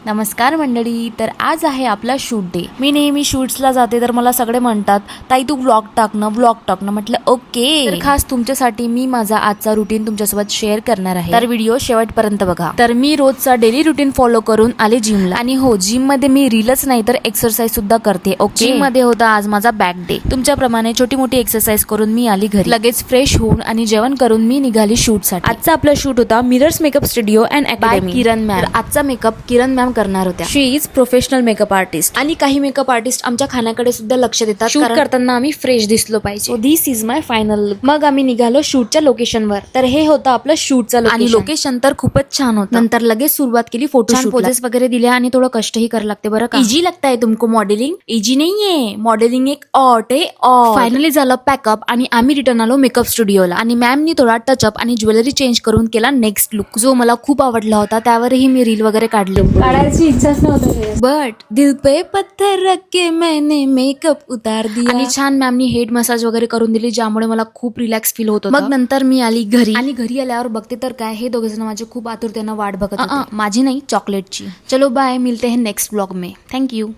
नमस्कार मंडळी. तर आज आहे आपला शूट डे. मी नेहमी शूट्सला जाते तर मला सगळे म्हणतात ताई तू व्लॉग टाक ना, व्लॉग टाक ना. म्हटलं ओके. तर खास तुमच्यासाठी मी माझा आजचा रुटीन तुमच्यासोबत शेअर करणार आहे, तर व्हिडिओ शेवटपर्यंत बघा. तर मी रोजचा डेली रुटीन फॉलो करून आले जिमला, आणि हो जिम मध्ये मी रीलच नाही तर एक्सरसाइज सुद्धा करते. ओके. जिम मध्ये होता आज माझा बॅक डे. तुमच्याप्रमाणे छोटी मोठी एक्सरसाइज करून मी आली घरी. लगेच फ्रेश होऊन आणि जेवण करून मी निघाली शूट साठी. आजचा आपला शूट होता mirrors makeup studio and academy Kiran ma'am. आजचा मेकअप किरण मॅम करणार होत्या. शी इज प्रोफेशनल मेकअप आर्टिस्ट, आणि काही मेकअप आर्टिस्ट आमच्या खाण्याकडे सुद्धा लक्ष देतात. शूट करताना आम्ही फ्रेश दिसलो पाहिजे. So this is my final look. मग आम्ही निघालो शूटच्या लोकेशनवर. तर हे होतं आपलं शूटचं लोकेशन, आणि लोकेशन तर खूपच छान होतं. नंतर लगेच सुरुवात केली फोटो पोजेस वगैरे दिल्या, आणि थोडं कष्टही करावं लागते बरं का. इजी लगता है तुमको मॉडेलिंग? इजी नाहीये मॉडेलिंग, एक आर्ट आहे. फायनली झालं पॅकअप आणि आम्ही रिटर्न आलो मेकअप स्टुडिओला, आणि मॅमनी थोडा टचअप आणि ज्वेलरी चेंज करून केला नेक्स्ट लुक, जो मला खूप आवडला होता. त्यावरही मी रील वगैरे काढायची इच्छाच नव्हती, बट दिल पे पत्थर रख के मैंने मेकअप उतार दिया. आणि छान मॅमनी हेड मसाज वगैरे करून दिली, ज्यामुळे मला खूप रिलॅक्स फील होत होतं. मग नंतर मी आली घरी, आणि घरी आल्यावर बघते तर काय, हे दोघे जण माझे खूप आतुरतेनं वाट बघत होते. माझी नाही, चॉकलेटची. चलो बाय, मिलते हैं नेक्स्ट ब्लॉग में. Thank you.